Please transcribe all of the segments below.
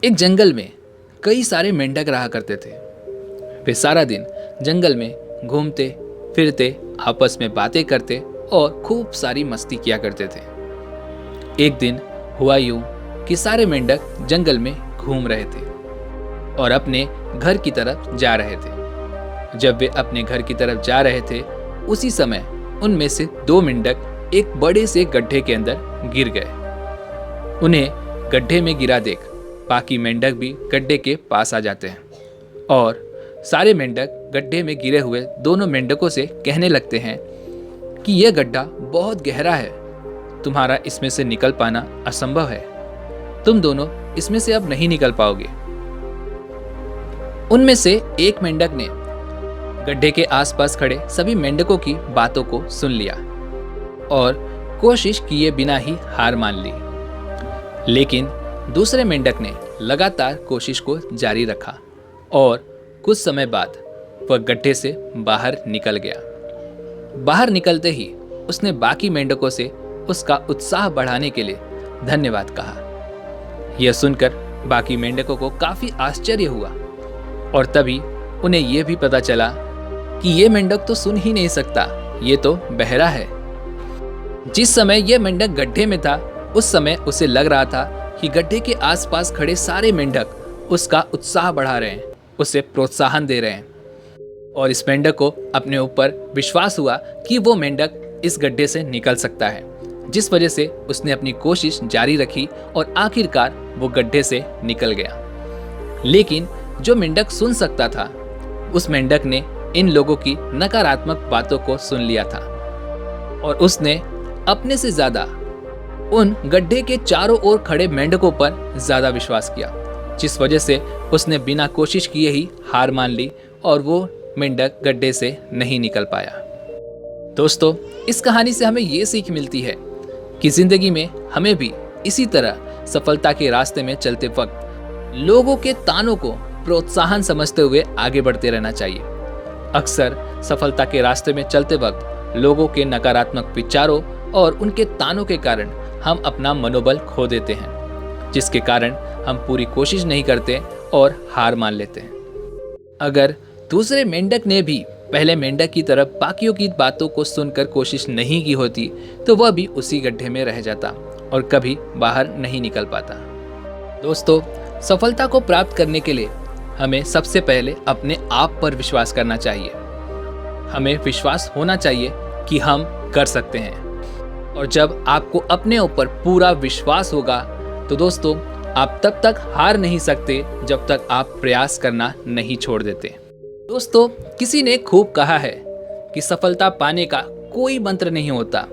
एक जंगल में कई सारे मेंढक रहा करते थे। वे सारा दिन जंगल में घूमते फिरते, आपस में बातें करते और खूब सारी मस्ती किया करते थे। एक दिन हुआ यूं कि सारे मेंढक जंगल में घूम रहे थे और अपने घर की तरफ जा रहे थे। जब वे अपने घर की तरफ जा रहे थे, उसी समय उनमें से 2 मेंढक एक बड़े से गड्ढे के अंदर गिर गए। उन्हें गड्ढे में गिरा देख बाकी मेंढक भी गड्ढे के पास आ जाते हैं और सारे मेंढक गड्ढे में गिरे हुए दोनों मेंढकों से कहने लगते हैं कि यह गड्ढा बहुत गहरा है, तुम्हारा इसमें से निकल पाना असंभव है, तुम दोनों इसमें से अब नहीं निकल पाओगे। उनमें से एक मेंढक ने गड्ढे के आसपास खड़े सभी मेंढकों की बातों को सुन लिया और कोशिश किए बिना ही हार मान ली। लेकिन दूसरे मेंढक ने लगातार कोशिश को जारी रखा और कुछ समय बाद वह गड्ढे से बाहर निकल गया। बाहर निकलते ही उसने बाकी मेंढकों से उसका उत्साह बढ़ाने के लिए धन्यवाद कहा। यह सुनकर बाकी मेंढकों को काफी आश्चर्य हुआ और तभी उन्हें यह भी पता चला कि यह मेंढक तो सुन ही नहीं सकता, ये तो बहरा है। जिस समय यह मेंढक गड्ढे में था, उस समय उसे लग रहा था कि गड्ढे के आसपास खड़े सारे मेंढक उसका उत्साह बढ़ा रहे हैं, उसे प्रोत्साहन दे रहे हैं और इस मेंढक को अपने ऊपर विश्वास हुआ कि वो मेंढक इस गड्ढे से निकल सकता है, जिस वजह से उसने अपनी कोशिश जारी रखी और आखिरकार वो गड्ढे से निकल गया। लेकिन जो मेंढक सुन सकता था, उस मेंढक ने इन लोगों की नकारात्मक बातों को सुन लिया था और उसने अपने से ज्यादा उन गड्ढे के चारों ओर खड़े मेंढकों पर ज्यादा विश्वास किया, जिस वजह से उसने बिना कोशिश किए ही हार मान ली और वो मेंढक गड्ढे से नहीं निकल पाया। दोस्तों, इस कहानी से हमें ये सीख मिलती है कि जिंदगी में हमें भी इसी तरह सफलता के रास्ते में चलते वक्त लोगों के तानों को प्रोत्साहन समझते हुए आगे बढ़ते रहना चाहिए। अक्सर सफलता के रास्ते में चलते वक्त लोगों के नकारात्मक विचारों और उनके तानों के कारण हम अपना मनोबल खो देते हैं, जिसके कारण हम पूरी कोशिश नहीं करते और हार मान लेते हैं। अगर दूसरे मेंढक ने भी पहले मेंढक की तरफ बाकियों की बातों को सुनकर कोशिश नहीं की होती, तो वह भी उसी गड्ढे में रह जाता और कभी बाहर नहीं निकल पाता। दोस्तों, सफलता को प्राप्त करने के लिए हमें सबसे पहले अपने आप पर विश्वास करना चाहिए। हमें विश्वास होना चाहिए कि हम कर सकते हैं और जब आपको अपने ऊपर पूरा विश्वास होगा तो दोस्तों, आप तब तक हार नहीं सकते जब तक आप प्रयास करना नहीं छोड़ देते। दोस्तों, किसी ने खूब कहा है कि सफलता पाने का कोई मंत्र नहीं होता,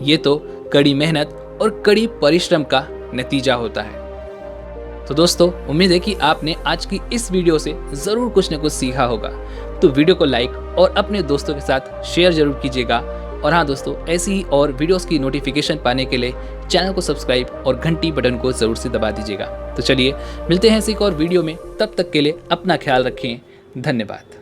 ये तो कड़ी मेहनत और कड़ी परिश्रम का नतीजा होता है। तो दोस्तों, उम्मीद है कि आपने आज की इस वीडियो से ज़रूर कुछ न कुछ सीखा होगा। तो वीडियो को लाइक और अपने दोस्तों के साथ शेयर जरूर कीजिएगा। और हाँ दोस्तों, ऐसी ही और वीडियोस की नोटिफिकेशन पाने के लिए चैनल को सब्सक्राइब और घंटी बटन को ज़रूर से दबा दीजिएगा। तो चलिए मिलते हैं इसी एक और वीडियो में, तब तक के लिए अपना ख्याल रखें। धन्यवाद।